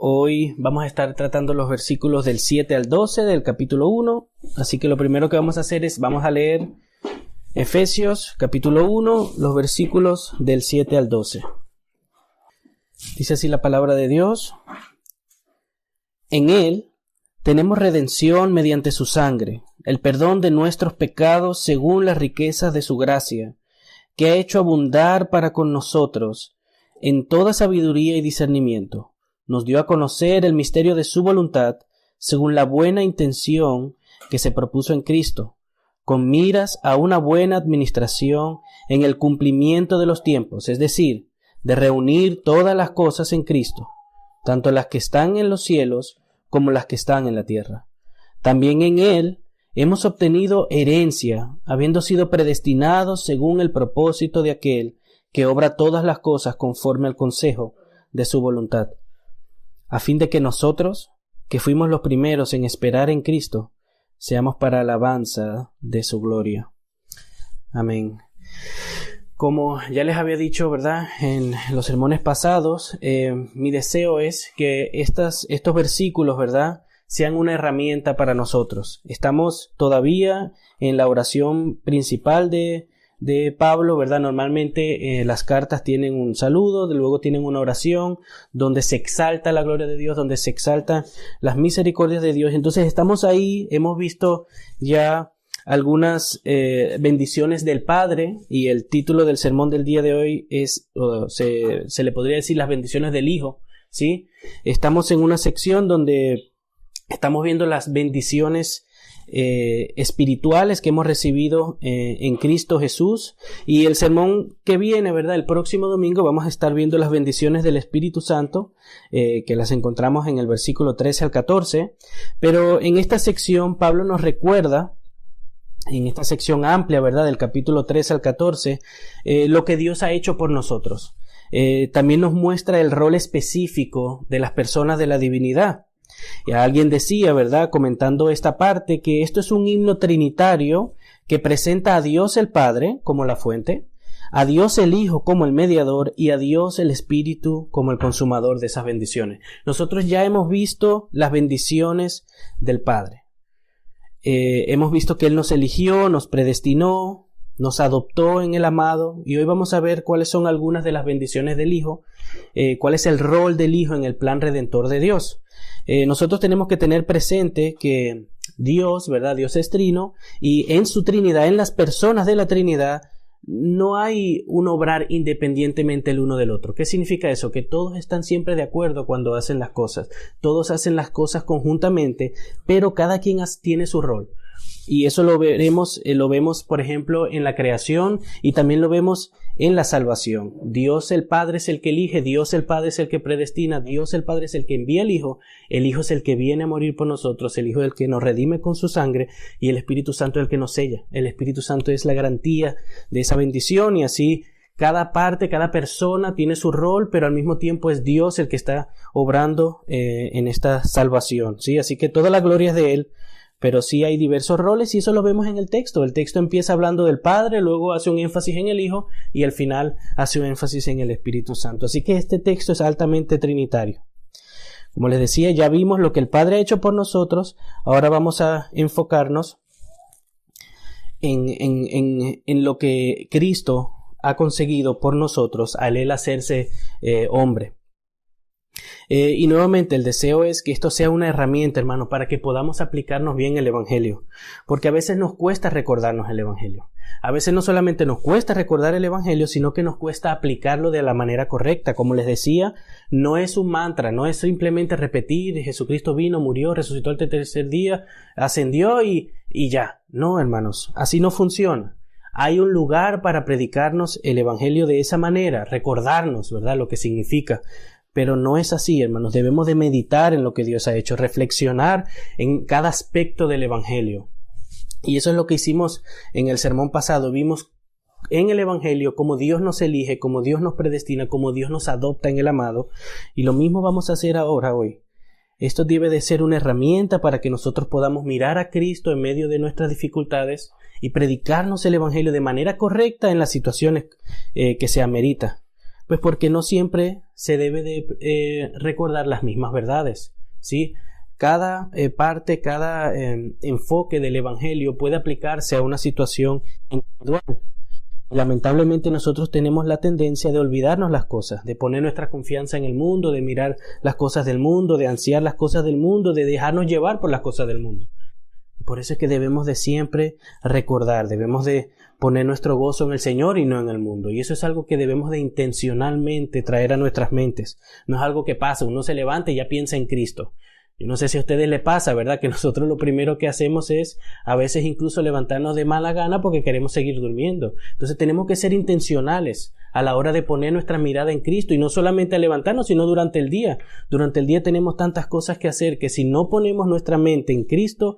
Hoy vamos a estar tratando los versículos del 7 al 12 del capítulo 1. Así que lo primero que vamos a hacer es, vamos a leer Efesios capítulo 1, los versículos del 7 al 12. Dice así la palabra de Dios. En Él tenemos redención mediante su sangre, el perdón de nuestros pecados según las riquezas de su gracia, que ha hecho abundar para con nosotros en toda sabiduría y discernimiento. Nos dio a conocer el misterio de su voluntad, según la buena intención que se propuso en Cristo, con miras a una buena administración en el cumplimiento de los tiempos, es decir, de reunir todas las cosas en Cristo, tanto las que están en los cielos como las que están en la tierra. También en Él hemos obtenido herencia, habiendo sido predestinados según el propósito de aquel que obra todas las cosas conforme al consejo de su voluntad, a fin de que nosotros, que fuimos los primeros en esperar en Cristo, seamos para alabanza de su gloria. Amén. Como ya les había dicho, ¿verdad?, en los sermones pasados, mi deseo es que estos versículos, ¿verdad?, sean una herramienta para nosotros. Estamos todavía en la oración principal de Pablo, ¿verdad? Normalmente las cartas tienen un saludo, luego tienen una oración donde se exalta la gloria de Dios, donde se exaltan las misericordias de Dios. Entonces estamos ahí, hemos visto ya algunas bendiciones del Padre, y el título del sermón del día de hoy es, se le podría decir, las bendiciones del Hijo, ¿sí? Estamos en una sección donde estamos viendo las bendiciones espirituales que hemos recibido en Cristo Jesús, y el sermón que viene, ¿verdad?, el próximo domingo vamos a estar viendo las bendiciones del Espíritu Santo, que las encontramos en el versículo 13 al 14, pero en esta sección Pablo nos recuerda, en esta sección amplia, ¿verdad?, del capítulo 13 al 14, lo que Dios ha hecho por nosotros. También nos muestra el rol específico de las personas de la divinidad. Y alguien decía, ¿verdad?, comentando esta parte, que esto es un himno trinitario que presenta a Dios el Padre como la fuente, a Dios el Hijo como el mediador y a Dios el Espíritu como el consumador de esas bendiciones. Nosotros ya hemos visto las bendiciones del Padre. Hemos visto que Él nos eligió, nos predestinó, nos adoptó en el amado, y hoy vamos a ver cuáles son algunas de las bendiciones del Hijo, cuál es el rol del Hijo en el plan redentor de Dios. Nosotros tenemos que tener presente que Dios, ¿verdad?, Dios es trino, y en su Trinidad, en las personas de la Trinidad, no hay un obrar independientemente el uno del otro. ¿Qué significa eso? Que todos están siempre de acuerdo cuando hacen las cosas. Todos hacen las cosas conjuntamente, pero cada quien tiene su rol. Y eso lo vemos, por ejemplo, en la creación, y también lo vemos en la salvación. Dios el Padre es el que elige, Dios el Padre es el que predestina, Dios el Padre es el que envía el Hijo es el que viene a morir por nosotros, el Hijo es el que nos redime con su sangre, y el Espíritu Santo es el que nos sella. El Espíritu Santo es la garantía de esa bendición, y así cada parte, cada persona tiene su rol, pero al mismo tiempo es Dios el que está obrando en esta salvación, ¿sí? Así que toda la gloria es de Él. Pero sí hay diversos roles, y eso lo vemos en el texto. El texto empieza hablando del Padre, luego hace un énfasis en el Hijo, y al final hace un énfasis en el Espíritu Santo. Así que este texto es altamente trinitario. Como les decía, ya vimos lo que el Padre ha hecho por nosotros. Ahora vamos a enfocarnos en lo que Cristo ha conseguido por nosotros al Él hacerse hombre. Y nuevamente el deseo es que esto sea una herramienta, hermano, para que podamos aplicarnos bien el Evangelio, porque a veces nos cuesta recordarnos el Evangelio. A veces no solamente nos cuesta recordar el Evangelio, sino que nos cuesta aplicarlo de la manera correcta. Como les decía, no es un mantra, no es simplemente repetir: Jesucristo vino, murió, resucitó al tercer día, ascendió y ya. No, hermanos, así no funciona. Hay un lugar para predicarnos el Evangelio de esa manera, recordarnos, ¿verdad?, lo que significa. Pero no es así, hermanos. Debemos de meditar en lo que Dios ha hecho, reflexionar en cada aspecto del Evangelio. Y eso es lo que hicimos en el sermón pasado. Vimos en el Evangelio cómo Dios nos elige, cómo Dios nos predestina, cómo Dios nos adopta en el amado. Y lo mismo vamos a hacer ahora, hoy. Esto debe de ser una herramienta para que nosotros podamos mirar a Cristo en medio de nuestras dificultades y predicarnos el Evangelio de manera correcta en las situaciones que se amerita. Pues porque no siempre se debe de recordar las mismas verdades, ¿sí? Cada parte, cada enfoque del Evangelio puede aplicarse a una situación individual. Lamentablemente nosotros tenemos la tendencia de olvidarnos las cosas, de poner nuestra confianza en el mundo, de mirar las cosas del mundo, de ansiar las cosas del mundo, de dejarnos llevar por las cosas del mundo. Por eso es que debemos de siempre recordar, debemos de poner nuestro gozo en el Señor y no en el mundo. Y eso es algo que debemos de intencionalmente traer a nuestras mentes. No es algo que pasa, uno se levanta y ya piensa en Cristo. Yo no sé si a ustedes les pasa, ¿verdad? Que nosotros lo primero que hacemos es a veces incluso levantarnos de mala gana porque queremos seguir durmiendo. Entonces tenemos que ser intencionales a la hora de poner nuestra mirada en Cristo y no solamente a levantarnos, sino durante el día. Durante el día tenemos tantas cosas que hacer que si no ponemos nuestra mente en Cristo,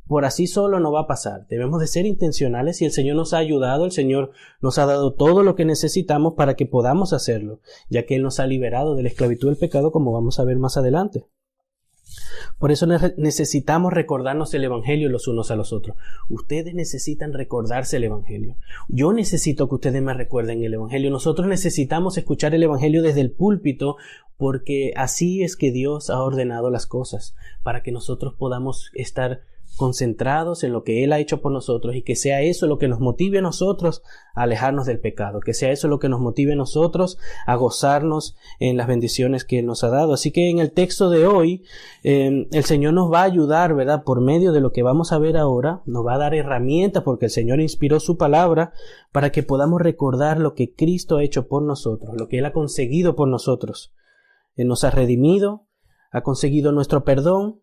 por así solo no va a pasar. Debemos de ser intencionales y el Señor nos ha ayudado, el Señor nos ha dado todo lo que necesitamos para que podamos hacerlo, ya que Él nos ha liberado de la esclavitud del pecado, como vamos a ver más adelante. Por eso necesitamos recordarnos el Evangelio los unos a los otros. Ustedes necesitan recordarse el Evangelio. Yo necesito que ustedes me recuerden el Evangelio. Nosotros necesitamos escuchar el Evangelio desde el púlpito porque así es que Dios ha ordenado las cosas, para que nosotros podamos estar concentrados en lo que Él ha hecho por nosotros y que sea eso lo que nos motive a nosotros a alejarnos del pecado, que sea eso lo que nos motive a nosotros a gozarnos en las bendiciones que Él nos ha dado. Así que en el texto de hoy el Señor nos va a ayudar, ¿verdad? Por medio de lo que vamos a ver ahora, nos va a dar herramientas porque el Señor inspiró su palabra para que podamos recordar lo que Cristo ha hecho por nosotros, lo que Él ha conseguido por nosotros. Él nos ha redimido, ha conseguido nuestro perdón,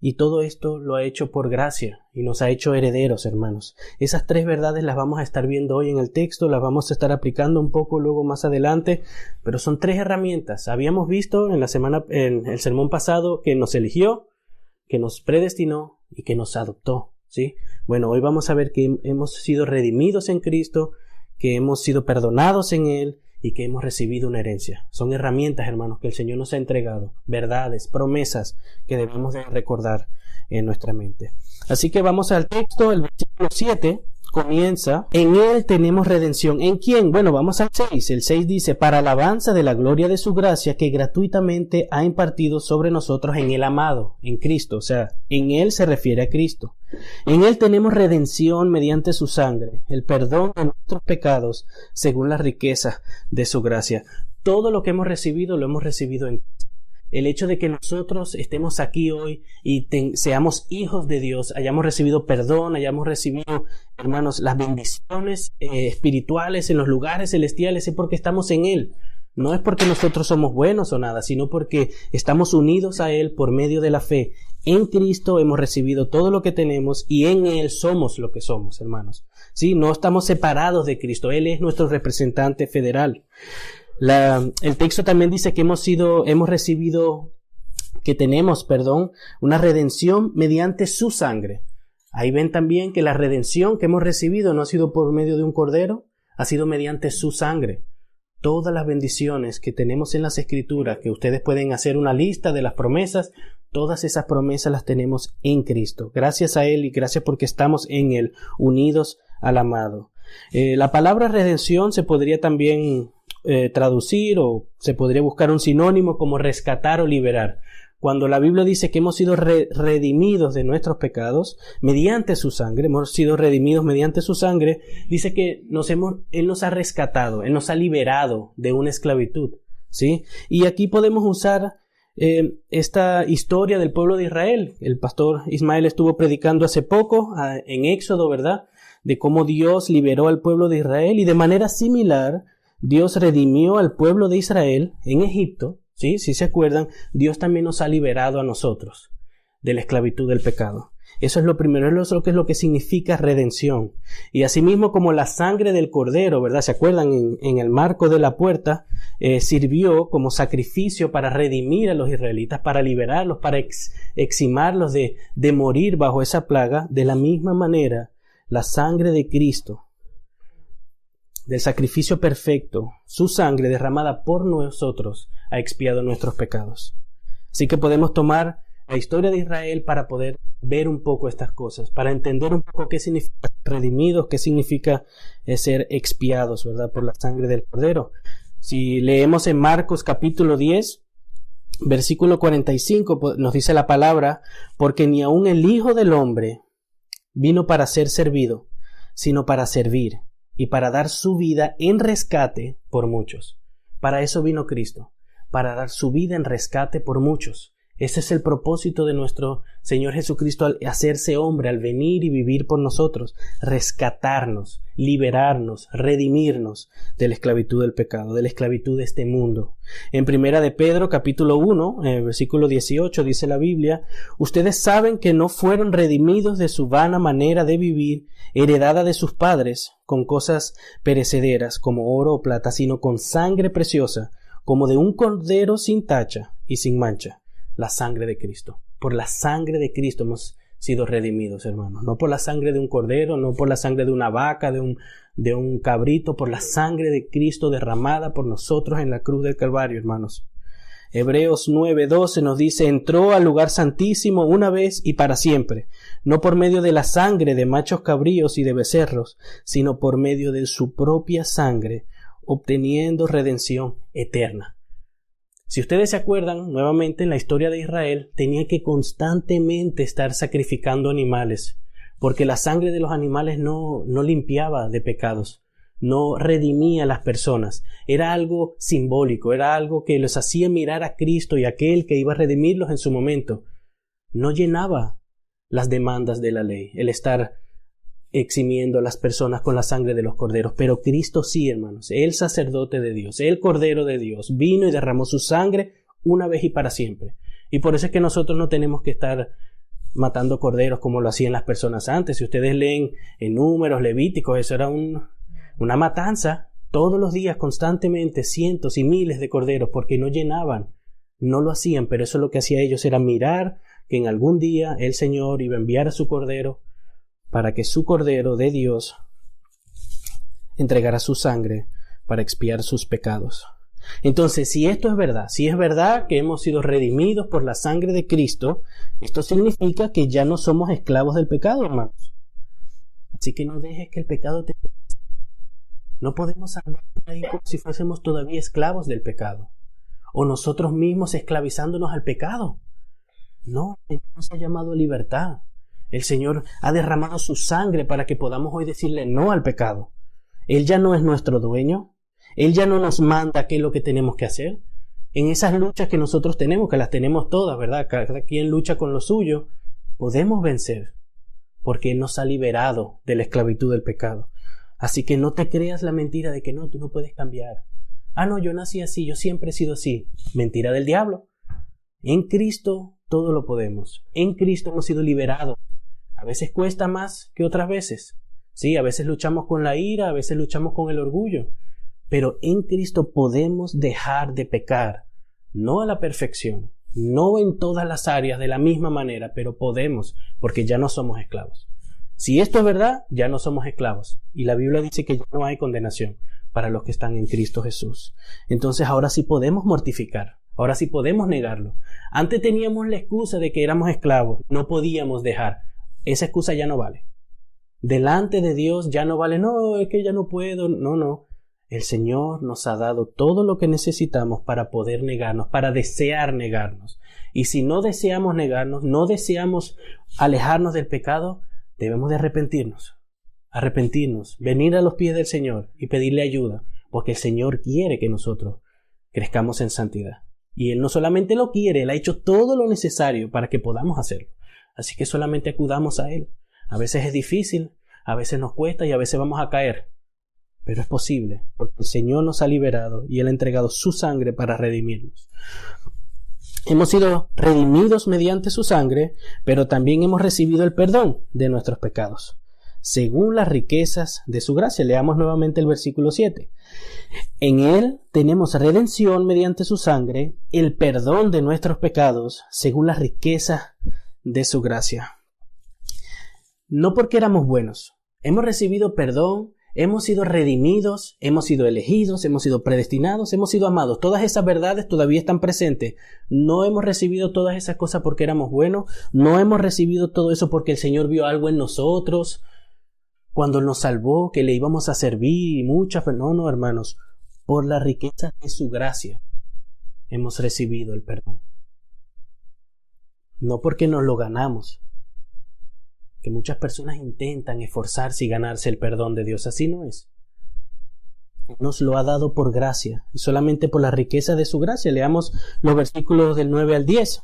y todo esto lo ha hecho por gracia y nos ha hecho herederos, hermanos. Esas tres verdades las vamos a estar viendo hoy en el texto, las vamos a estar aplicando un poco luego más adelante, pero son tres herramientas. Habíamos visto en el sermón pasado que nos eligió, que nos predestinó y que nos adoptó, ¿sí? Bueno, hoy vamos a ver que hemos sido redimidos en Cristo, que hemos sido perdonados en Él y que hemos recibido una herencia. Son herramientas, hermanos, que el Señor nos ha entregado, verdades, promesas que debemos de recordar en nuestra mente. Así que vamos al texto, el versículo 7 comienza, en Él tenemos redención. ¿En quién? Bueno, vamos al 6. El 6 dice, para alabanza de la gloria de su gracia que gratuitamente ha impartido sobre nosotros en el amado, en Cristo. O sea, en Él se refiere a Cristo. En Él tenemos redención mediante su sangre, el perdón de nuestros pecados según la riqueza de su gracia. Todo lo que hemos recibido lo hemos recibido en Cristo. El hecho de que nosotros estemos aquí hoy y seamos hijos de Dios, hayamos recibido perdón, hayamos recibido, hermanos, las bendiciones espirituales en los lugares celestiales, es porque estamos en Él. No es porque nosotros somos buenos o nada, sino porque estamos unidos a Él por medio de la fe. En Cristo hemos recibido todo lo que tenemos y en Él somos lo que somos, hermanos. Sí, no estamos separados de Cristo. Él es nuestro representante federal. El texto también dice que tenemos una redención mediante su sangre. Ahí ven también que la redención que hemos recibido no ha sido por medio de un cordero, ha sido mediante su sangre. Todas las bendiciones que tenemos en las Escrituras, que ustedes pueden hacer una lista de las promesas, todas esas promesas las tenemos en Cristo. Gracias a Él y gracias porque estamos en Él, unidos al amado. La palabra redención se podría también traducir o se podría buscar un sinónimo como rescatar o liberar. Cuando la Biblia dice que hemos sido redimidos de nuestros pecados mediante su sangre, hemos sido redimidos mediante su sangre, dice que Él nos ha rescatado, Él nos ha liberado de una esclavitud, ¿sí? Y aquí podemos usar esta historia del pueblo de Israel. El pastor Ismael estuvo predicando hace poco en Éxodo, ¿verdad? De cómo Dios liberó al pueblo de Israel y de manera similar Dios redimió al pueblo de Israel en Egipto. ¿Sí? Si se acuerdan, Dios también nos ha liberado a nosotros de la esclavitud del pecado. Eso es lo primero, eso es lo que significa redención. Y asimismo como la sangre del cordero, ¿verdad? ¿Se acuerdan? En el marco de la puerta sirvió como sacrificio para redimir a los israelitas, para liberarlos, para eximarlos de morir bajo esa plaga. De la misma manera, la sangre de Cristo, del sacrificio perfecto, su sangre derramada por nosotros ha expiado nuestros pecados. Así que podemos tomar la historia de Israel para poder ver un poco estas cosas, para entender un poco qué significa ser redimidos, qué significa ser expiados, ¿verdad? Por la sangre del Cordero. Si leemos en Marcos capítulo 10, versículo 45, nos dice la palabra, porque ni aun el Hijo del Hombre vino para ser servido, sino para servir y para dar su vida en rescate por muchos. Para eso vino Cristo, para dar su vida en rescate por muchos. Ese es el propósito de nuestro Señor Jesucristo al hacerse hombre, al venir y vivir por nosotros, rescatarnos, liberarnos, redimirnos de la esclavitud del pecado, de la esclavitud de este mundo. En Primera de Pedro, capítulo 1, versículo 18, dice la Biblia, ustedes saben que no fueron redimidos de su vana manera de vivir, heredada de sus padres, con cosas perecederas como oro o plata, sino con sangre preciosa, como de un cordero sin tacha y sin mancha. La sangre de Cristo. Por la sangre de Cristo hemos sido redimidos, hermanos. No por la sangre de un cordero, no por la sangre de una vaca, de un cabrito, por la sangre de Cristo derramada por nosotros en la cruz del Calvario, hermanos. Hebreos 9:12 nos dice, entró al lugar santísimo una vez y para siempre, no por medio de la sangre de machos cabríos y de becerros, sino por medio de su propia sangre, obteniendo redención eterna. Si ustedes se acuerdan, nuevamente en la historia de Israel, tenía que constantemente estar sacrificando animales, porque la sangre de los animales no limpiaba de pecados, no redimía a las personas. Era algo simbólico, era algo que les hacía mirar a Cristo y a aquel que iba a redimirlos en su momento. No llenaba las demandas de la ley, el estar eximiendo a las personas con la sangre de los corderos, pero Cristo sí, hermanos, el sacerdote de Dios, el Cordero de Dios, vino y derramó su sangre una vez y para siempre. Y por eso es que nosotros no tenemos que estar matando corderos como lo hacían las personas antes. Si ustedes leen en Números, Levíticos, eso era una matanza todos los días, constantemente, cientos y miles de corderos, porque no llenaban, no lo hacían, pero eso lo que hacía ellos era mirar que en algún día el Señor iba a enviar a su cordero para que su Cordero de Dios entregara su sangre para expiar sus pecados. Entonces, si esto es verdad, si es verdad que hemos sido redimidos por la sangre de Cristo, esto significa que ya no somos esclavos del pecado, hermanos. Así que no dejes que el pecado te... No podemos andar por ahí como si fuésemos todavía esclavos del pecado, o nosotros mismos esclavizándonos al pecado. No, el Señor nos ha llamado a libertad. El Señor ha derramado su sangre para que podamos hoy decirle no al pecado. Él ya no es nuestro dueño. Él ya no nos manda qué es lo que tenemos que hacer. En esas luchas que nosotros tenemos, que las tenemos todas, ¿verdad? Cada quien lucha con lo suyo, podemos vencer, porque Él nos ha liberado de la esclavitud del pecado. Así que no te creas la mentira de que no, tú no puedes cambiar. Ah, no, yo nací así, yo siempre he sido así. Mentira del diablo. En Cristo todo lo podemos. En Cristo hemos sido liberados. A veces cuesta más que otras veces. Sí, a veces luchamos con la ira, a veces luchamos con el orgullo. Pero en Cristo podemos dejar de pecar. No a la perfección, no en todas las áreas de la misma manera, pero podemos, porque ya no somos esclavos. Si esto es verdad, ya no somos esclavos. Y la Biblia dice que ya no hay condenación para los que están en Cristo Jesús. Entonces ahora sí podemos mortificar. Ahora sí podemos negarlo. Antes teníamos la excusa de que éramos esclavos, no podíamos dejar. Esa excusa ya no vale. Delante de Dios ya no vale, no, es que ya no puedo, no. El Señor nos ha dado todo lo que necesitamos para poder negarnos, para desear negarnos. Y si no deseamos negarnos, no deseamos alejarnos del pecado, debemos de arrepentirnos, venir a los pies del Señor y pedirle ayuda, porque el Señor quiere que nosotros crezcamos en santidad. Y Él no solamente lo quiere, Él ha hecho todo lo necesario para que podamos hacerlo. Así que solamente acudamos a Él. A veces es difícil, a veces nos cuesta y a veces vamos a caer. Pero es posible, porque el Señor nos ha liberado y Él ha entregado su sangre para redimirnos. Hemos sido redimidos mediante su sangre, pero también hemos recibido el perdón de nuestros pecados, según las riquezas de su gracia. Leamos nuevamente el versículo 7. En Él tenemos redención mediante su sangre, el perdón de nuestros pecados, según las riquezas de su gracia. No porque éramos buenos. Hemos recibido perdón, hemos sido redimidos, hemos sido elegidos, hemos sido predestinados, hemos sido amados. Todas esas verdades todavía están presentes. No hemos recibido todas esas cosas porque éramos buenos. No hemos recibido todo eso porque el Señor vio algo en nosotros cuando nos salvó, que le íbamos a servir y muchas. No, hermanos. Por la riqueza de su gracia hemos recibido el perdón. No porque nos lo ganamos, que muchas personas intentan esforzarse y ganarse el perdón de Dios. Así no es. Nos lo ha dado por gracia y solamente por la riqueza de su gracia. Leamos los versículos del 9 al 10.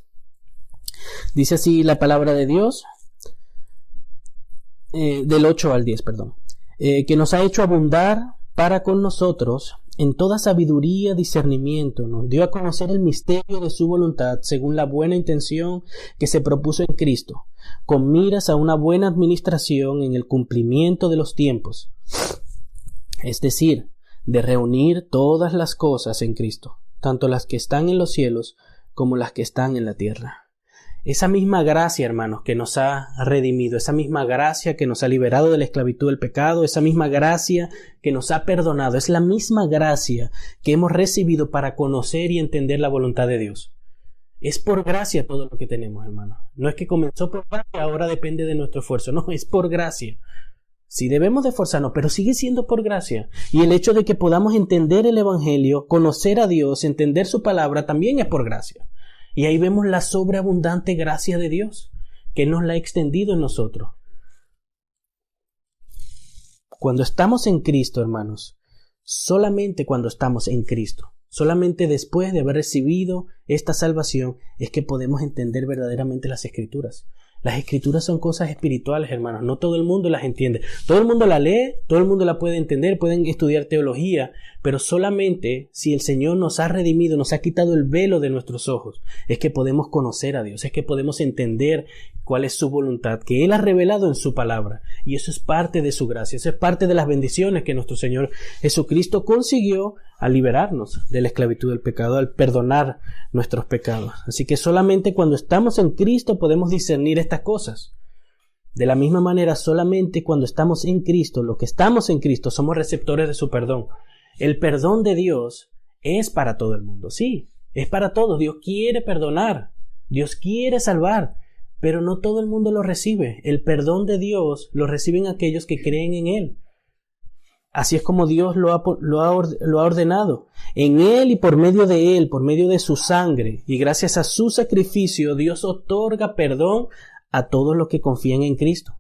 Dice así la palabra de Dios, del 8 al 10, perdón. Que nos ha hecho abundar para con nosotros en toda sabiduría, discernimiento, nos dio a conocer el misterio de su voluntad según la buena intención que se propuso en Cristo, con miras a una buena administración en el cumplimiento de los tiempos, es decir, de reunir todas las cosas en Cristo, tanto las que están en los cielos como las que están en la tierra. Esa misma gracia, hermanos, que nos ha redimido, esa misma gracia que nos ha liberado de la esclavitud del pecado, esa misma gracia que nos ha perdonado, es la misma gracia que hemos recibido para conocer y entender la voluntad de Dios. Es por gracia todo lo que tenemos, hermanos. No es que comenzó por gracia, ahora depende de nuestro esfuerzo. No, es por gracia. Sí debemos de esforzarnos, pero sigue siendo por gracia. Y el hecho de que podamos entender el Evangelio, conocer a Dios, entender su palabra, también es por gracia. Y ahí vemos la sobreabundante gracia de Dios, que nos la ha extendido en nosotros. Cuando estamos en Cristo, hermanos, solamente cuando estamos en Cristo, solamente después de haber recibido esta salvación, es que podemos entender verdaderamente las Escrituras. Las Escrituras son cosas espirituales, hermanos. No todo el mundo las entiende. Todo el mundo la lee, todo el mundo la puede entender, pueden estudiar teología, pero solamente si el Señor nos ha redimido, nos ha quitado el velo de nuestros ojos, es que podemos conocer a Dios, es que podemos entender cuál es su voluntad, que Él ha revelado en su palabra. Y eso es parte de su gracia, eso es parte de las bendiciones que nuestro Señor Jesucristo consiguió al liberarnos de la esclavitud del pecado, al perdonar nuestros pecados. Así que solamente cuando estamos en Cristo podemos discernir estas cosas. De la misma manera, solamente cuando estamos en Cristo, los que estamos en Cristo, somos receptores de su perdón. El perdón de Dios es para todo el mundo, sí, es para todos. Dios quiere perdonar, Dios quiere salvar, pero no todo el mundo lo recibe. El perdón de Dios lo reciben aquellos que creen en Él. Así es como Dios lo ha ordenado. En Él y por medio de Él, por medio de su sangre y gracias a su sacrificio, Dios otorga perdón a todos los que confían en Cristo.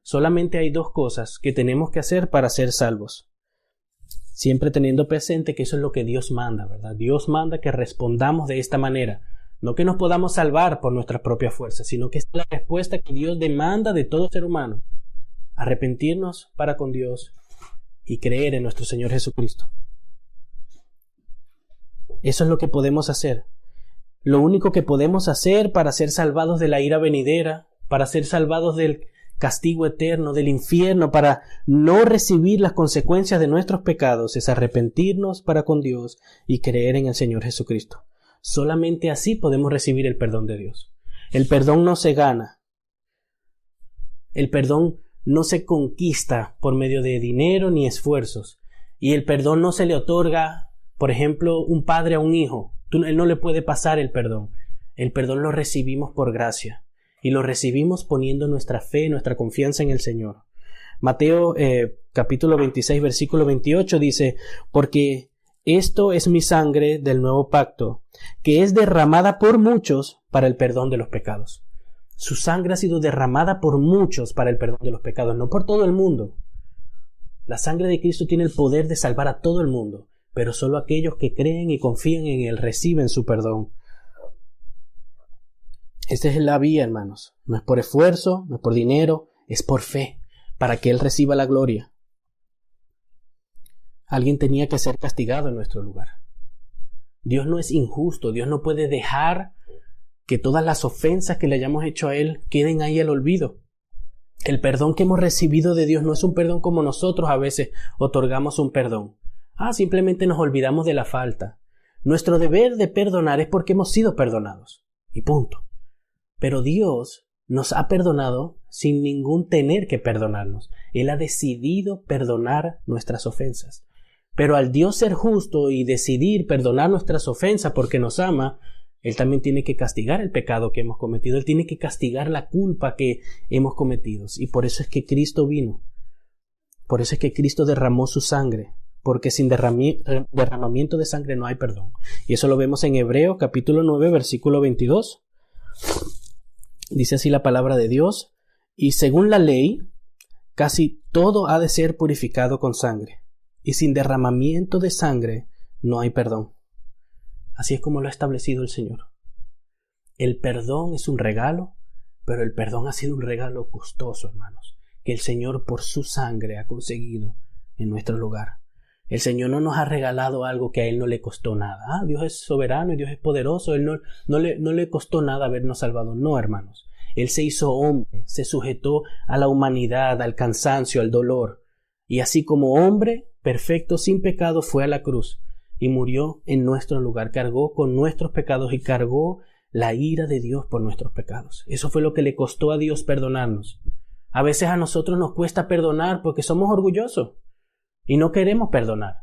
Solamente hay dos cosas que tenemos que hacer para ser salvos. Siempre teniendo presente que eso es lo que Dios manda, ¿verdad? Dios manda que respondamos de esta manera. No que nos podamos salvar por nuestra propia fuerza, sino que es la respuesta que Dios demanda de todo ser humano. Arrepentirnos para con Dios y creer en nuestro Señor Jesucristo. Eso es lo que podemos hacer. Lo único que podemos hacer para ser salvados de la ira venidera, para ser salvados del castigo eterno, del infierno, para no recibir las consecuencias de nuestros pecados, es arrepentirnos para con Dios y creer en el Señor Jesucristo. Solamente así podemos recibir el perdón de Dios. El perdón no se gana. El perdón no se conquista por medio de dinero ni esfuerzos. Y el perdón no se le otorga, por ejemplo, un padre a un hijo. Él no le puede pasar el perdón. El perdón lo recibimos por gracia. Y lo recibimos poniendo nuestra fe, nuestra confianza en el Señor. Mateo capítulo 26, versículo 28 dice: porque esto es mi sangre del nuevo pacto, que es derramada por muchos para el perdón de los pecados. Su sangre ha sido derramada por muchos para el perdón de los pecados, no por todo el mundo. La sangre de Cristo tiene el poder de salvar a todo el mundo, pero solo aquellos que creen y confían en Él reciben su perdón. Esta es la vía, hermanos. No es por esfuerzo, no es por dinero, es por fe, para que Él reciba la gloria. Alguien tenía que ser castigado en nuestro lugar. Dios no es injusto, Dios no puede dejar que todas las ofensas que le hayamos hecho a Él queden ahí al olvido. El perdón que hemos recibido de Dios no es un perdón como nosotros a veces otorgamos un perdón. Simplemente nos olvidamos de la falta. Nuestro deber de perdonar es porque hemos sido perdonados. Y punto. Pero Dios nos ha perdonado sin ningún tener que perdonarnos. Él ha decidido perdonar nuestras ofensas. Pero al Dios ser justo y decidir perdonar nuestras ofensas porque nos ama, Él también tiene que castigar el pecado que hemos cometido. Él tiene que castigar la culpa que hemos cometido. Y por eso es que Cristo vino. Por eso es que Cristo derramó su sangre. porque sin derramamiento de sangre no hay perdón. Y eso lo vemos en Hebreos capítulo 9, versículo 22. Dice así la palabra de Dios: y según la ley, casi todo ha de ser purificado con sangre, y sin derramamiento de sangre no hay perdón. Así es como lo ha establecido el Señor. El perdón es un regalo, pero el perdón ha sido un regalo costoso, hermanos, que el Señor por su sangre ha conseguido en nuestro lugar. El Señor no nos ha regalado algo que a Él no le costó nada. Dios es soberano y Dios es poderoso. Él no le costó nada habernos salvado. No, hermanos. Él se hizo hombre, se sujetó a la humanidad, al cansancio, al dolor. Y así como hombre, perfecto, sin pecado, fue a la cruz y murió en nuestro lugar. Cargó con nuestros pecados y cargó la ira de Dios por nuestros pecados. Eso fue lo que le costó a Dios perdonarnos. A veces a nosotros nos cuesta perdonar porque somos orgullosos y no queremos perdonar.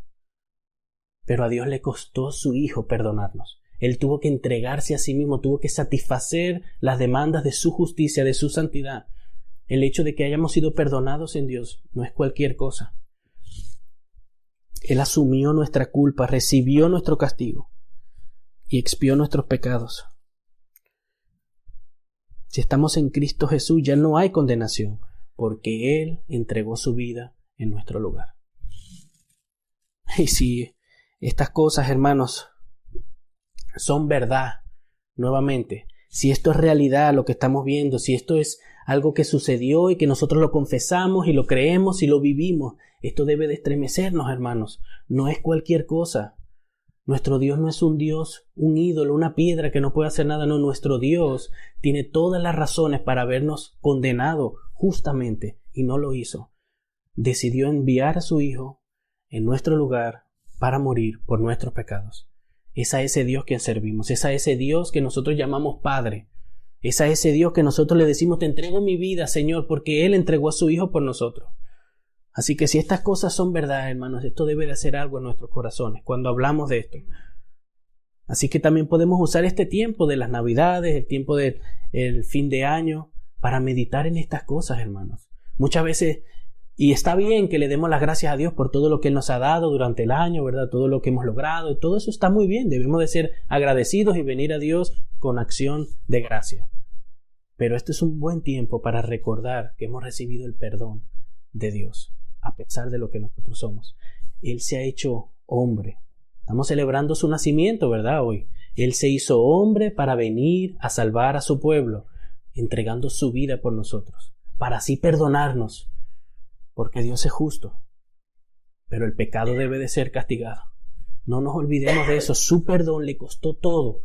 Pero a Dios le costó su Hijo perdonarnos. Él tuvo que entregarse a sí mismo, tuvo que satisfacer las demandas de su justicia, de su santidad. El hecho de que hayamos sido perdonados en Dios no es cualquier cosa. Él asumió nuestra culpa, recibió nuestro castigo y expió nuestros pecados. Si estamos en Cristo Jesús, ya no hay condenación, porque Él entregó su vida en nuestro lugar. Y si estas cosas, hermanos, son verdad, nuevamente, si esto es realidad, lo que estamos viendo, si esto es algo que sucedió y que nosotros lo confesamos y lo creemos y lo vivimos, esto debe de estremecernos, hermanos. No es cualquier cosa. Nuestro Dios no es un Dios, un ídolo, una piedra que no puede hacer nada. No, nuestro Dios tiene todas las razones para habernos condenado justamente y no lo hizo. Decidió enviar a su Hijo en nuestro lugar para morir por nuestros pecados. Es a ese Dios que servimos, es a ese Dios que nosotros llamamos Padre, es a ese Dios que nosotros le decimos: te entrego mi vida, Señor, porque Él entregó a su Hijo por nosotros. Así que si estas cosas son verdad, hermanos, esto debe de hacer algo en nuestros corazones cuando hablamos de esto. Así que también podemos usar este tiempo de las Navidades, el tiempo del fin de año, para meditar en estas cosas, hermanos. Muchas veces, y está bien que le demos las gracias a Dios por todo lo que Él nos ha dado durante el año, ¿verdad? Todo lo que hemos logrado, todo eso está muy bien. Debemos de ser agradecidos y venir a Dios con acción de gracia. Pero este es un buen tiempo para recordar que hemos recibido el perdón de Dios, a pesar de lo que nosotros somos. Él se ha hecho hombre. Estamos celebrando su nacimiento, ¿verdad? Hoy. Él se hizo hombre para venir a salvar a su pueblo, entregando su vida por nosotros, para así perdonarnos, porque Dios es justo. Pero el pecado debe de ser castigado. No nos olvidemos de eso. Su perdón le costó todo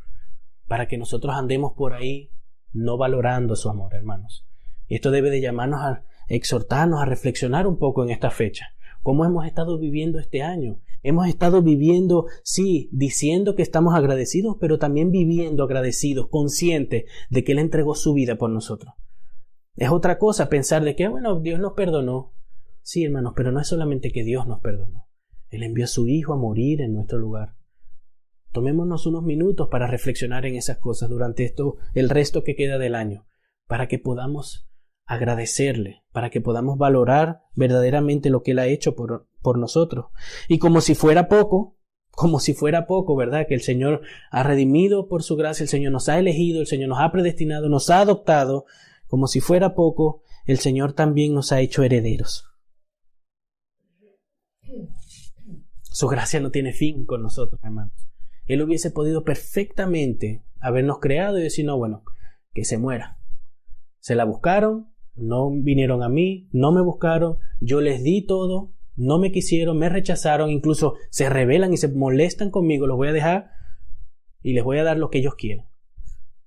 para que nosotros andemos por ahí no valorando su amor, hermanos. Y esto debe de llamarnos a exhortarnos a reflexionar un poco en esta fecha. ¿Cómo hemos estado viviendo este año? Hemos estado viviendo, sí, diciendo que estamos agradecidos, pero también viviendo agradecidos, conscientes de que Él entregó su vida por nosotros. Es otra cosa pensar de que, bueno, Dios nos perdonó. Sí, hermanos, pero no es solamente que Dios nos perdonó. Él envió a su Hijo a morir en nuestro lugar. Tomémonos unos minutos para reflexionar en esas cosas durante el resto que queda del año, para que podamos agradecerle, para que podamos valorar verdaderamente lo que Él ha hecho por nosotros. Y como si fuera poco, ¿verdad? Que el Señor ha redimido por su gracia, el Señor nos ha elegido, el Señor nos ha predestinado, nos ha adoptado. Como si fuera poco, el Señor también nos ha hecho herederos. Su gracia no tiene fin con nosotros, hermanos. Él hubiese podido perfectamente habernos creado y decir: no, bueno, que se muera. Se la buscaron, no vinieron a mí, no me buscaron, yo les di todo, no me quisieron, me rechazaron, incluso se rebelan y se molestan conmigo, los voy a dejar y les voy a dar lo que ellos quieren.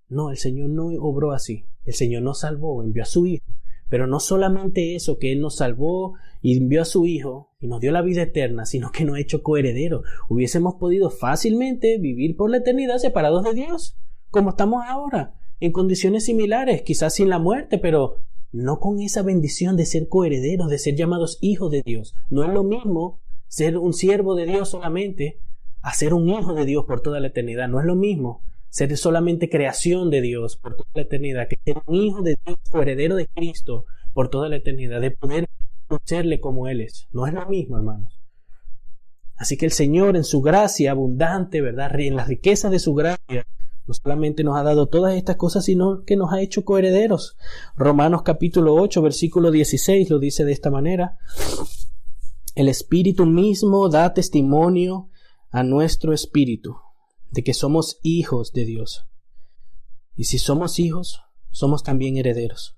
No, el Señor no obró así. El Señor nos salvó, envió a su Hijo. Pero no solamente eso, que Él nos salvó y envió a su Hijo y nos dio la vida eterna, sino que nos ha hecho coherederos. Hubiésemos podido fácilmente vivir por la eternidad separados de Dios, como estamos ahora, en condiciones similares, quizás sin la muerte, pero no con esa bendición de ser coherederos, de ser llamados hijos de Dios. No es lo mismo ser un siervo de Dios solamente a ser un hijo de Dios por toda la eternidad. No es lo mismo ser solamente creación de Dios por toda la eternidad que ser un hijo de Dios, coheredero de Cristo por toda la eternidad, de poder conocerle como Él es. No es lo mismo, hermanos. Así que el Señor, en su gracia abundante, ¿verdad?, en las riquezas de su gracia, no solamente nos ha dado todas estas cosas, sino que nos ha hecho coherederos. Romanos capítulo 8, versículo 16 lo dice de esta manera: el Espíritu mismo da testimonio a nuestro espíritu de que somos hijos de Dios. Y si somos hijos, somos también herederos.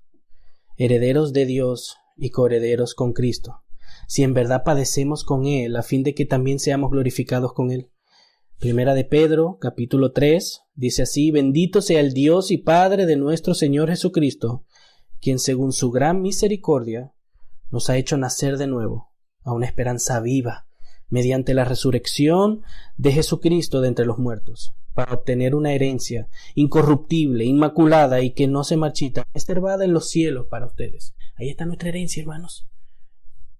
Herederos de Dios y coherederos con Cristo, si en verdad padecemos con Él, a fin de que también seamos glorificados con Él. Primera de Pedro, capítulo 3, dice así: bendito sea el Dios y Padre de nuestro Señor Jesucristo, quien según su gran misericordia nos ha hecho nacer de nuevo a una esperanza viva, mediante la resurrección de Jesucristo de entre los muertos, para obtener una herencia incorruptible, inmaculada y que no se marchita, reservada en los cielos para ustedes. Ahí está nuestra herencia, hermanos.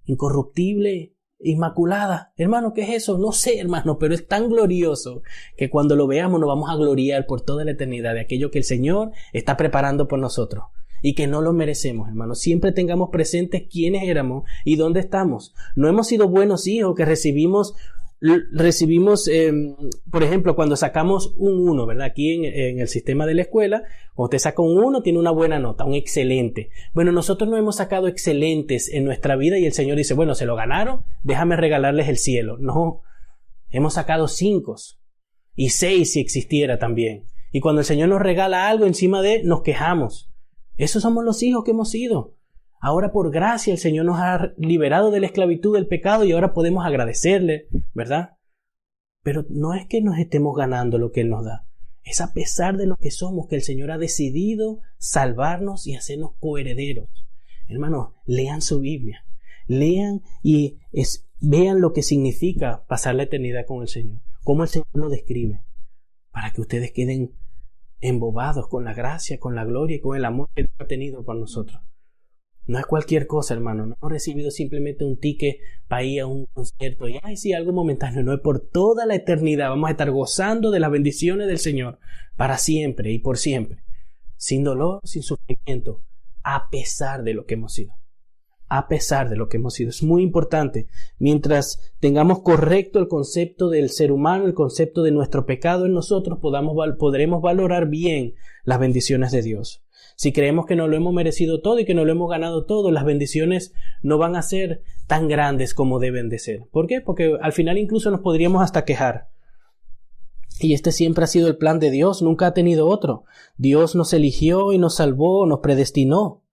Incorruptible, inmaculada. Hermano, ¿qué es eso? No sé, hermano, pero es tan glorioso que cuando lo veamos nos vamos a gloriar por toda la eternidad de aquello que el Señor está preparando por nosotros y que no lo merecemos, hermano. Siempre tengamos presentes quiénes éramos y dónde estamos. No hemos sido buenos hijos que recibimos, por ejemplo, cuando sacamos un 1, ¿verdad? Aquí en el sistema de la escuela, cuando usted saca un 1, tiene una buena nota, un excelente. Bueno, nosotros no hemos sacado excelentes en nuestra vida y el Señor dice, bueno, se lo ganaron, déjame regalarles el cielo. No, hemos sacado 5 y 6 si existiera también. Y cuando el Señor nos regala algo encima de, nos quejamos. Esos somos los hijos que hemos sido. Ahora por gracia el Señor nos ha liberado de la esclavitud del pecado y ahora podemos agradecerle, ¿verdad? Pero no es que nos estemos ganando lo que Él nos da. Es a pesar de lo que somos que el Señor ha decidido salvarnos y hacernos coherederos. Hermanos, lean su Biblia. Lean y vean lo que significa pasar la eternidad con el Señor. Cómo el Señor lo describe. Para que ustedes queden embobados con la gracia, con la gloria y con el amor que Dios ha tenido por nosotros. No es cualquier cosa, hermano. No hemos recibido simplemente un ticket para ir a un concierto y, sí, algo momentáneo. No, es por toda la eternidad. Vamos a estar gozando de las bendiciones del Señor para siempre y por siempre. Sin dolor, sin sufrimiento, a pesar de lo que hemos sido. A pesar de lo que hemos sido. Es muy importante. Mientras tengamos correcto el concepto del ser humano, el concepto de nuestro pecado en nosotros, podremos valorar bien las bendiciones de Dios. Si creemos que no lo hemos merecido todo y que no lo hemos ganado todo, las bendiciones no van a ser tan grandes como deben de ser. ¿Por qué? Porque al final incluso nos podríamos hasta quejar. Y este siempre ha sido el plan de Dios, nunca ha tenido otro. Dios nos eligió y nos salvó, nos predestinó.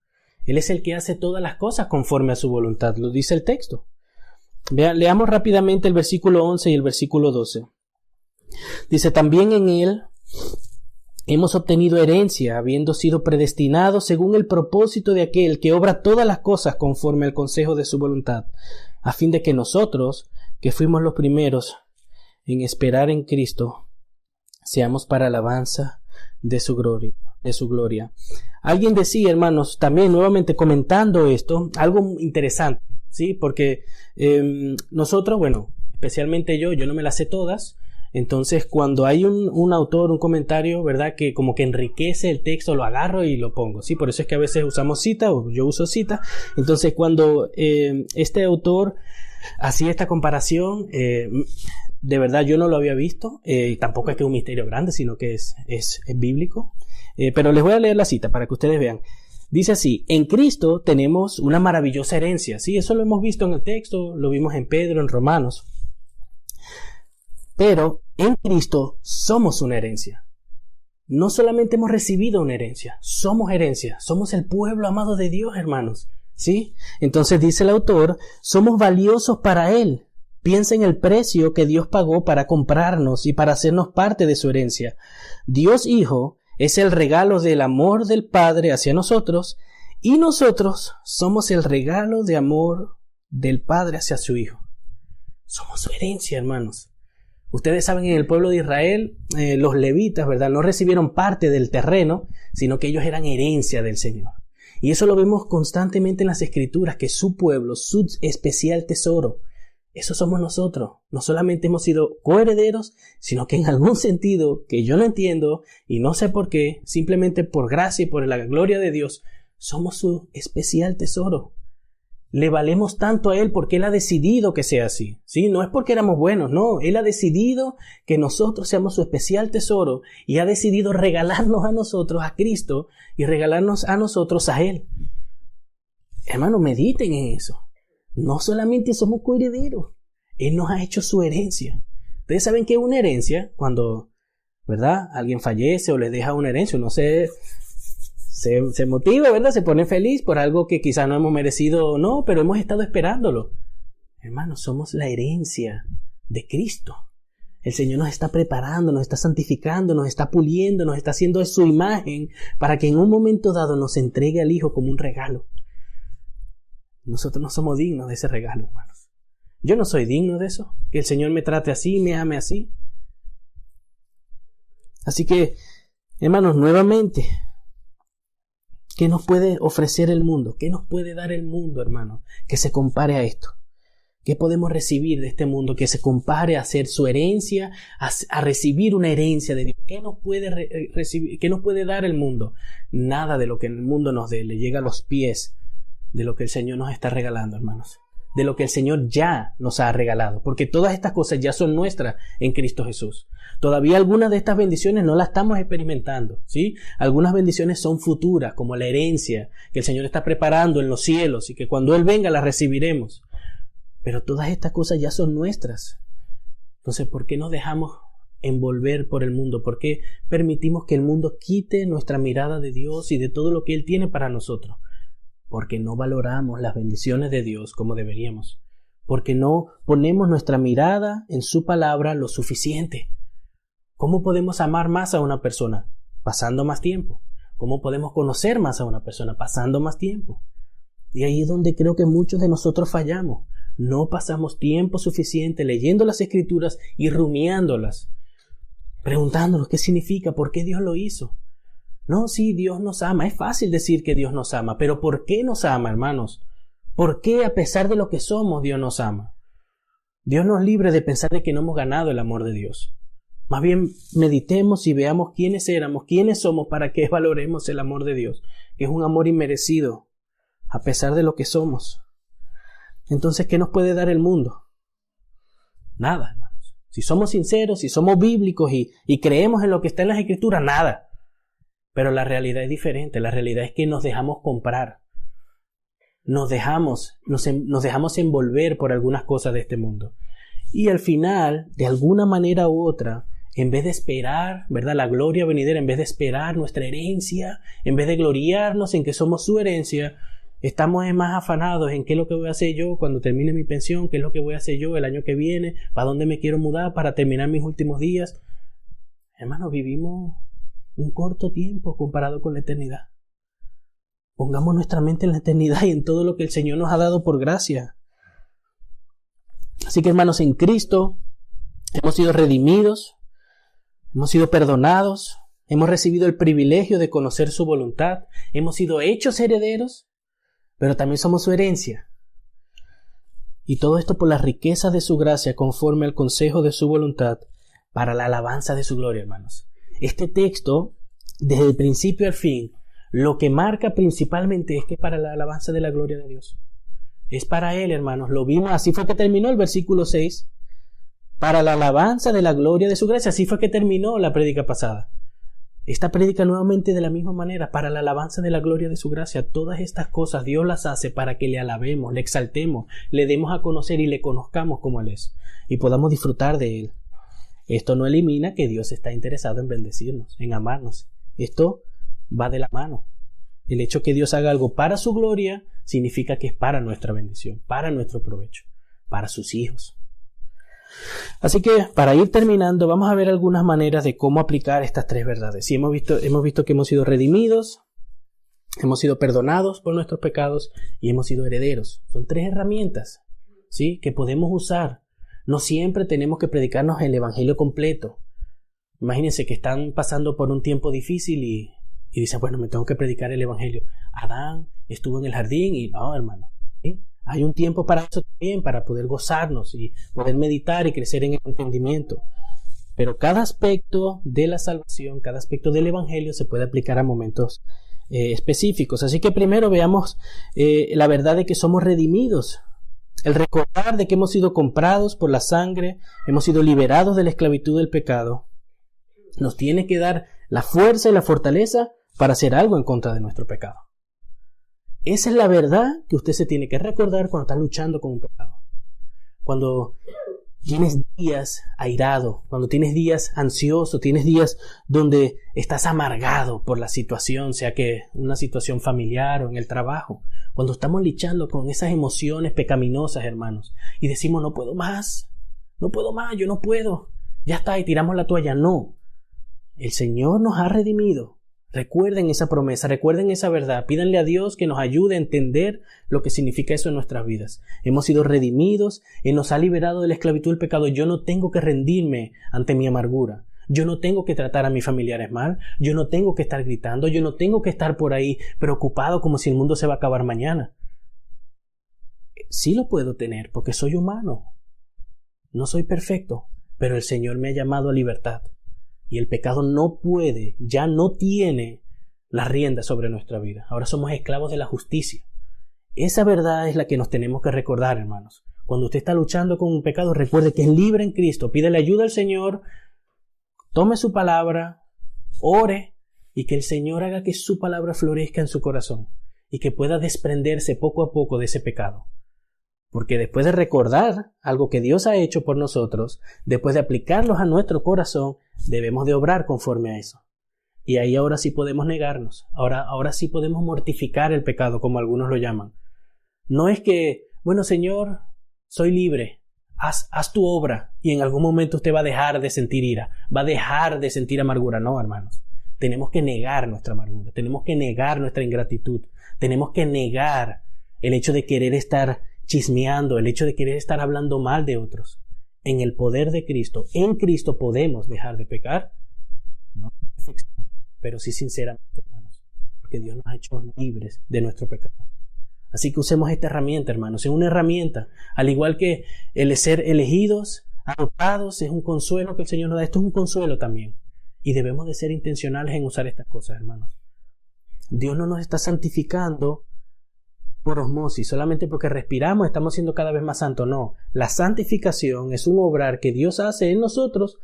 Él es el que hace todas las cosas conforme a su voluntad, lo dice el texto. Leamos rápidamente el versículo 11 y el versículo 12. Dice, también en Él hemos obtenido herencia, habiendo sido predestinados según el propósito de aquel que obra todas las cosas conforme al consejo de su voluntad, a fin de que nosotros, que fuimos los primeros en esperar en Cristo, seamos para alabanza de su gloria. Alguien decía, hermanos, también nuevamente comentando esto, algo interesante, ¿sí? Porque nosotros, bueno, especialmente yo no me las sé todas. Entonces, cuando hay un autor, un comentario, ¿verdad?, que como que enriquece el texto, lo agarro y lo pongo, ¿sí? Por eso es que a veces usamos cita, o yo uso cita. Entonces, cuando este autor hacía esta comparación, de verdad yo no lo había visto, tampoco es que es un misterio grande, sino que es bíblico. Pero les voy a leer la cita para que ustedes vean. Dice así, en Cristo tenemos una maravillosa herencia, ¿sí? Eso lo hemos visto en el texto, lo vimos en Pedro, en Romanos. Pero en Cristo somos una herencia. No solamente hemos recibido una herencia, somos herencia. Somos el pueblo amado de Dios, hermanos. ¿Sí? Entonces dice el autor, somos valiosos para Él. Piensa en el precio que Dios pagó para comprarnos y para hacernos parte de su herencia. Dios Hijo es el regalo del amor del Padre hacia nosotros y nosotros somos el regalo de amor del Padre hacia su Hijo. Somos su herencia, hermanos. Ustedes saben, en el pueblo de Israel, los levitas, ¿verdad?, no recibieron parte del terreno, sino que ellos eran herencia del Señor. Y eso lo vemos constantemente en las Escrituras, que su pueblo, su especial tesoro, eso somos nosotros. No solamente hemos sido coherederos, sino que en algún sentido, que yo no entiendo y no sé por qué, simplemente por gracia y por la gloria de Dios, somos su especial tesoro. le valemos tanto a Él porque Él ha decidido que sea así, ¿sí? No es porque éramos buenos, no. Él ha decidido que nosotros seamos su especial tesoro y ha decidido regalarnos a nosotros a Cristo y regalarnos a nosotros a Él. Hermanos, mediten en eso. No solamente somos coherederos, Él nos ha hecho su herencia. Ustedes saben que es una herencia cuando, ¿verdad?, alguien fallece o le deja una herencia, uno se motiva, ¿verdad? Se pone feliz por algo que quizás no hemos merecido o no, pero hemos estado esperándolo. Hermanos, somos la herencia de Cristo. El Señor nos está preparando, nos está santificando, nos está puliendo, nos está haciendo su imagen para que en un momento dado nos entregue al Hijo como un regalo. Nosotros no somos dignos de ese regalo, hermanos. Yo no soy digno de eso, que el Señor me trate así, me ame así. Así que, hermanos, nuevamente, ¿qué nos puede ofrecer el mundo? ¿Qué nos puede dar el mundo, hermano, que se compare a esto? ¿Qué podemos recibir de este mundo que se compare a ser su herencia, a recibir una herencia de Dios? ¿Qué nos puede recibir? ¿Qué nos puede dar el mundo? Nada de lo que el mundo nos dé le llega a los pies de lo que el Señor nos está regalando, hermanos. De lo que el Señor ya nos ha regalado. Porque todas estas cosas ya son nuestras en Cristo Jesús. Todavía algunas de estas bendiciones no las estamos experimentando, ¿sí? Algunas bendiciones son futuras, como la herencia que el Señor está preparando en los cielos y que cuando Él venga las recibiremos. Pero todas estas cosas ya son nuestras. Entonces, ¿por qué nos dejamos envolver por el mundo? ¿Por qué permitimos que el mundo quite nuestra mirada de Dios y de todo lo que Él tiene para nosotros? Porque no valoramos las bendiciones de Dios como deberíamos. Porque no ponemos nuestra mirada en su palabra lo suficiente. ¿Cómo podemos amar más a una persona? Pasando más tiempo. ¿Cómo podemos conocer más a una persona? Pasando más tiempo. Y ahí es donde creo que muchos de nosotros fallamos. No pasamos tiempo suficiente leyendo las Escrituras y rumiándolas, preguntándonos qué significa, por qué Dios lo hizo. No, sí, Dios nos ama. Es fácil decir que Dios nos ama, pero ¿por qué nos ama, hermanos? ¿Por qué, a pesar de lo que somos, Dios nos ama? Dios nos libre de pensar de que no hemos ganado el amor de Dios. Más bien, meditemos y veamos quiénes éramos, quiénes somos, para que valoremos el amor de Dios, que es un amor inmerecido, a pesar de lo que somos. Entonces, ¿qué nos puede dar el mundo? Nada, hermanos. Si somos sinceros, si somos bíblicos y creemos en lo que está en las Escrituras, nada. Pero la realidad es diferente. La realidad es que nos dejamos comprar. Nos dejamos envolver por algunas cosas de este mundo. Y al final, de alguna manera u otra, en vez de esperar, ¿verdad?, la gloria venidera, en vez de esperar nuestra herencia, en vez de gloriarnos en que somos su herencia, estamos más afanados en qué es lo que voy a hacer yo cuando termine mi pensión, qué es lo que voy a hacer yo el año que viene, para dónde me quiero mudar para terminar mis últimos días. Hermanos, vivimos un corto tiempo comparado con la eternidad. Pongamos nuestra mente en la eternidad y en todo lo que el Señor nos ha dado por gracia. Así que, hermanos, en Cristo hemos sido redimidos, hemos sido perdonados, hemos recibido el privilegio de conocer su voluntad, hemos sido hechos herederos, pero también somos su herencia. Y todo esto por la riqueza de su gracia, conforme al consejo de su voluntad, para la alabanza de su gloria, hermanos. Este texto, desde el principio al fin, lo que marca principalmente es que para la alabanza de la gloria de Dios. Es para Él, hermanos. Lo vimos, así fue que terminó el versículo 6. Para la alabanza de la gloria de su gracia. Así fue que terminó la prédica pasada. Esta prédica nuevamente de la misma manera, para la alabanza de la gloria de su gracia. Todas estas cosas Dios las hace para que le alabemos, le exaltemos, le demos a conocer y le conozcamos como Él es. Y podamos disfrutar de Él. Esto no elimina que Dios está interesado en bendecirnos, en amarnos. Esto va de la mano. El hecho que Dios haga algo para su gloria significa que es para nuestra bendición, para nuestro provecho, para sus hijos. Así que, para ir terminando, vamos a ver algunas maneras de cómo aplicar estas tres verdades. Sí, hemos visto que hemos sido redimidos, hemos sido perdonados por nuestros pecados y hemos sido herederos. Son tres herramientas, ¿sí?, que podemos usar. No siempre tenemos que predicarnos el evangelio completo. Imagínense que están pasando por un tiempo difícil y dicen, bueno, me tengo que predicar el evangelio. Adán estuvo en el jardín y no, hermano, ¿sí? Hay un tiempo para eso también, para poder gozarnos y poder meditar y crecer en el entendimiento. Pero cada aspecto de la salvación, cada aspecto del evangelio se puede aplicar a momentos específicos. Así que primero veamos la verdad de que somos redimidos. El recordar de que hemos sido comprados por la sangre, hemos sido liberados de la esclavitud del pecado, nos tiene que dar la fuerza y la fortaleza para hacer algo en contra de nuestro pecado. Esa es la verdad que usted se tiene que recordar cuando está luchando con un pecado. Cuando tienes días airado, cuando tienes días ansioso, tienes días donde estás amargado por la situación, sea que una situación familiar o en el trabajo. Cuando estamos luchando con esas emociones pecaminosas, hermanos, y decimos no puedo más, yo no puedo, ya está, y tiramos la toalla. No, el Señor nos ha redimido. Recuerden esa promesa, recuerden esa verdad. Pídanle a Dios que nos ayude a entender lo que significa eso en nuestras vidas. Hemos sido redimidos, Él nos ha liberado de la esclavitud del pecado. Yo no tengo que rendirme ante mi amargura. Yo no tengo que tratar a mis familiares mal. Yo no tengo que estar gritando. Yo no tengo que estar por ahí preocupado como si el mundo se va a acabar mañana. Sí lo puedo tener porque soy humano. No soy perfecto, pero el Señor me ha llamado a libertad. Y el pecado no puede, ya no tiene las riendas sobre nuestra vida. Ahora somos esclavos de la justicia. Esa verdad es la que nos tenemos que recordar, hermanos. Cuando usted está luchando con un pecado, recuerde que es libre en Cristo. Pídele ayuda al Señor, tome su palabra, ore y que el Señor haga que su palabra florezca en su corazón y que pueda desprenderse poco a poco de ese pecado. Porque después de recordar algo que Dios ha hecho por nosotros, después de aplicarlos a nuestro corazón, debemos de obrar conforme a eso. Y ahí ahora sí podemos negarnos. Ahora sí podemos mortificar el pecado, como algunos lo llaman. No es que, bueno, Señor, soy libre. Haz tu obra y en algún momento usted va a dejar de sentir ira, va a dejar de sentir amargura. No, hermanos. Tenemos que negar nuestra amargura, tenemos que negar nuestra ingratitud, tenemos que negar el hecho de querer estar chismeando, el hecho de querer estar hablando mal de otros. En el poder de Cristo, en Cristo podemos dejar de pecar, no perfección, pero sí sinceramente, hermanos, porque Dios nos ha hecho libres de nuestro pecado. Así que usemos esta herramienta, hermanos, es una herramienta, al igual que el ser elegidos, adoptados, es un consuelo que el Señor nos da. Esto es un consuelo también, y debemos de ser intencionales en usar estas cosas, hermanos. Dios no nos está santificando por osmosis, solamente porque respiramos estamos siendo cada vez más santos. No, la santificación es un obrar que Dios hace en nosotros,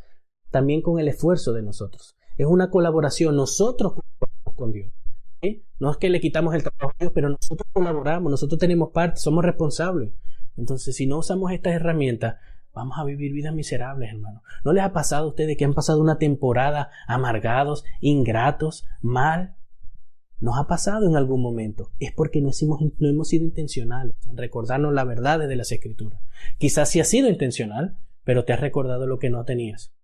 también con el esfuerzo de nosotros. Es una colaboración, nosotros colaboramos con Dios. ¿Sí? No es que le quitamos el trabajo a Dios, pero nosotros colaboramos, nosotros tenemos parte, somos responsables. Entonces, si no usamos estas herramientas, vamos a vivir vidas miserables, hermano. ¿No les ha pasado a ustedes que han pasado una temporada amargados, ingratos, mal? Nos ha pasado en algún momento. Es porque no hemos sido intencionales en recordarnos la verdad de las Escrituras. Quizás sí has sido intencional, pero te has recordado lo que no tenías.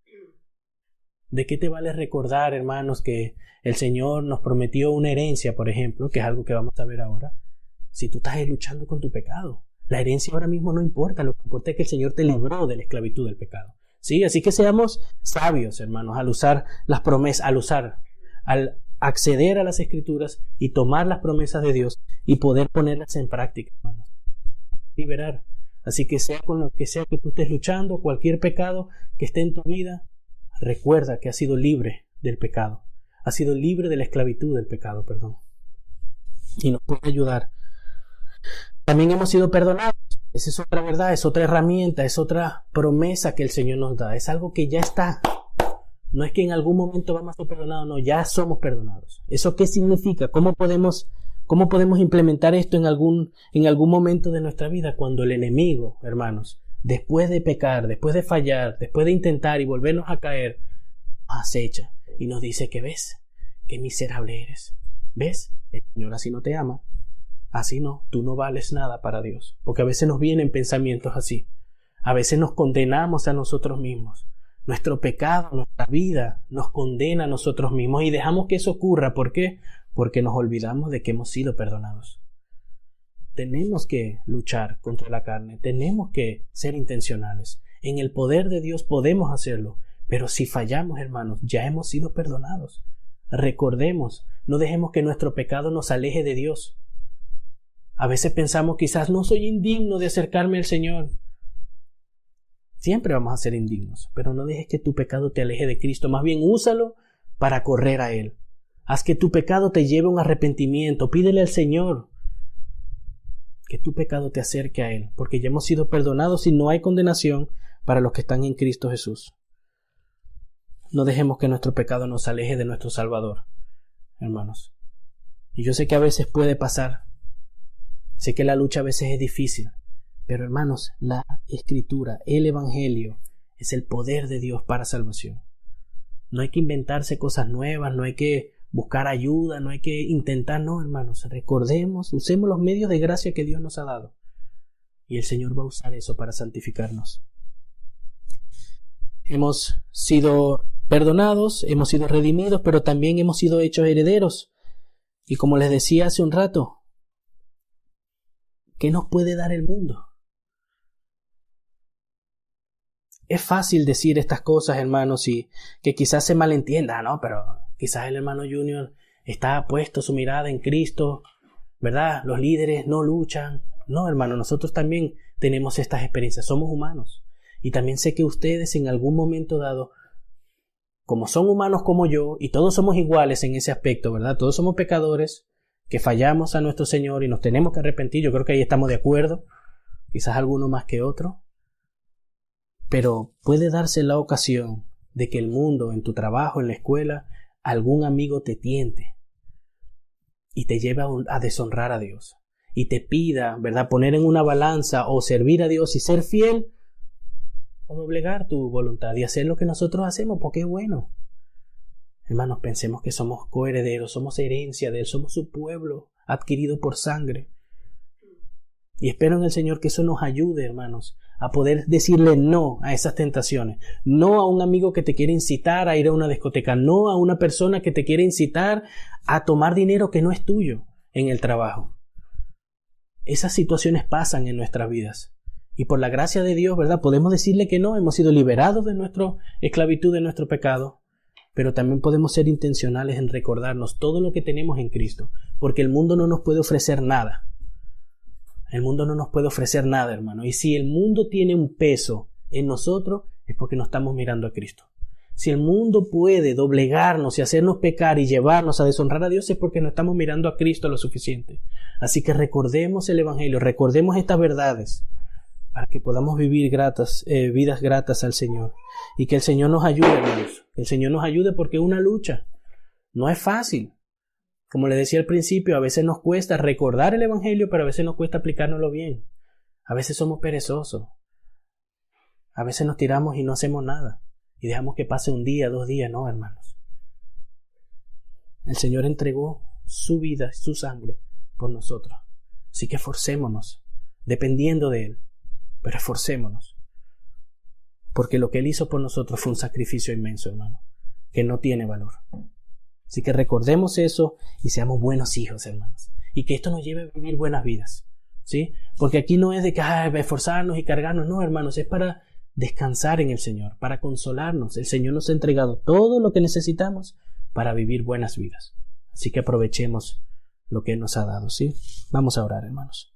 ¿De qué te vale recordar, hermanos, que el Señor nos prometió una herencia, por ejemplo, que es algo que vamos a ver ahora, si tú estás luchando con tu pecado? La herencia ahora mismo no importa, lo que importa es que el Señor te libró de la esclavitud del pecado. ¿Sí? Así que seamos sabios, hermanos, al usar las promesas, al acceder a las Escrituras y tomar las promesas de Dios y poder ponerlas en práctica, hermanos. Liberar. Así que sea con lo que sea que tú estés luchando, cualquier pecado que esté en tu vida, recuerda que has sido libre del pecado. Has sido libre de la esclavitud del pecado, perdón. Y nos puede ayudar. También hemos sido perdonados. Esa es otra verdad, es otra herramienta, es otra promesa que el Señor nos da. Es algo que ya está. No es que en algún momento vamos a ser perdonados, no, ya somos perdonados. ¿Eso qué significa? ¿Cómo podemos implementar esto en algún momento de nuestra vida? Cuando el enemigo, hermanos, después de pecar, después de fallar, después de intentar y volvernos a caer, nos acecha y nos dice que ves, qué miserable eres. ¿Ves? El Señor así no te ama. Así no, tú no vales nada para Dios. Porque a veces nos vienen pensamientos así. A veces nos condenamos a nosotros mismos. Nuestro pecado, nuestra vida nos condena a nosotros mismos y dejamos que eso ocurra. ¿Por qué? Porque nos olvidamos de que hemos sido perdonados. Tenemos que luchar contra la carne, tenemos que ser intencionales. En el poder de Dios podemos hacerlo, pero si fallamos, hermanos, ya hemos sido perdonados. Recordemos, no dejemos que nuestro pecado nos aleje de Dios. A veces pensamos quizás no soy indigno de acercarme al Señor. Siempre vamos a ser indignos, pero no dejes que tu pecado te aleje de Cristo. Más bien úsalo para correr a Él. Haz que tu pecado te lleve a un arrepentimiento. Pídele al Señor que tu pecado te acerque a Él, porque ya hemos sido perdonados y no hay condenación para los que están en Cristo Jesús. No dejemos que nuestro pecado nos aleje de nuestro Salvador, hermanos. Y yo sé que a veces puede pasar. Sé que la lucha a veces es difícil. Pero hermanos, la Escritura, el Evangelio, es el poder de Dios para salvación. No hay que inventarse cosas nuevas, no hay que buscar ayuda, no hay que intentar, no, hermanos. Recordemos, usemos los medios de gracia que Dios nos ha dado. Y el Señor va a usar eso para santificarnos. Hemos sido perdonados, hemos sido redimidos, pero también hemos sido hechos herederos. Y como les decía hace un rato, ¿qué nos puede dar el mundo? Es fácil decir estas cosas, hermanos, y que quizás se malentienda, ¿no? Pero quizás el hermano Junior está puesto su mirada en Cristo, ¿verdad? Los líderes no luchan. No, hermano, nosotros también tenemos estas experiencias, somos humanos. Y también sé que ustedes en algún momento dado, como son humanos como yo, y todos somos iguales en ese aspecto, ¿verdad? Todos somos pecadores, que fallamos a nuestro Señor y nos tenemos que arrepentir. Yo creo que ahí estamos de acuerdo, quizás alguno más que otro. Pero puede darse la ocasión de que el mundo, en tu trabajo, en la escuela, algún amigo te tiente y te lleve a deshonrar a Dios y te pida, ¿verdad?, poner en una balanza o servir a Dios y ser fiel o doblegar tu voluntad y hacer lo que nosotros hacemos porque es bueno. Hermanos, pensemos que somos coherederos, somos herencia de Él, somos su pueblo adquirido por sangre. Y espero en el Señor que eso nos ayude, hermanos, a poder decirle no a esas tentaciones. No a un amigo que te quiere incitar a ir a una discoteca. No a una persona que te quiere incitar a tomar dinero que no es tuyo en el trabajo. Esas situaciones pasan en nuestras vidas. Y por la gracia de Dios, ¿verdad?, podemos decirle que no. Hemos sido liberados de nuestra esclavitud, de nuestro pecado. Pero también podemos ser intencionales en recordarnos todo lo que tenemos en Cristo. Porque el mundo no nos puede ofrecer nada. El mundo no nos puede ofrecer nada, hermano. Y si el mundo tiene un peso en nosotros, es porque no estamos mirando a Cristo. Si el mundo puede doblegarnos y hacernos pecar y llevarnos a deshonrar a Dios, es porque no estamos mirando a Cristo lo suficiente. Así que recordemos el Evangelio, recordemos estas verdades para que podamos vivir vidas gratas al Señor. Y que el Señor nos ayude, hermanos. Que el Señor nos ayude porque es una lucha. No es fácil. Como les decía al principio, a veces nos cuesta recordar el Evangelio, pero a veces nos cuesta aplicárnoslo bien. A veces somos perezosos. A veces nos tiramos y no hacemos nada. Y dejamos que pase un día, 2 días. No, hermanos. El Señor entregó su vida, su sangre por nosotros. Así que esforcémonos, dependiendo de Él. Pero esforcémonos. Porque lo que Él hizo por nosotros fue un sacrificio inmenso, hermano, que no tiene valor. Así que recordemos eso y seamos buenos hijos, hermanos. Y que esto nos lleve a vivir buenas vidas, ¿sí? Porque aquí no es de que esforzarnos y cargarnos, no, hermanos, es para descansar en el Señor, para consolarnos. El Señor nos ha entregado todo lo que necesitamos para vivir buenas vidas. Así que aprovechemos lo que Él nos ha dado, ¿sí? Vamos a orar, hermanos.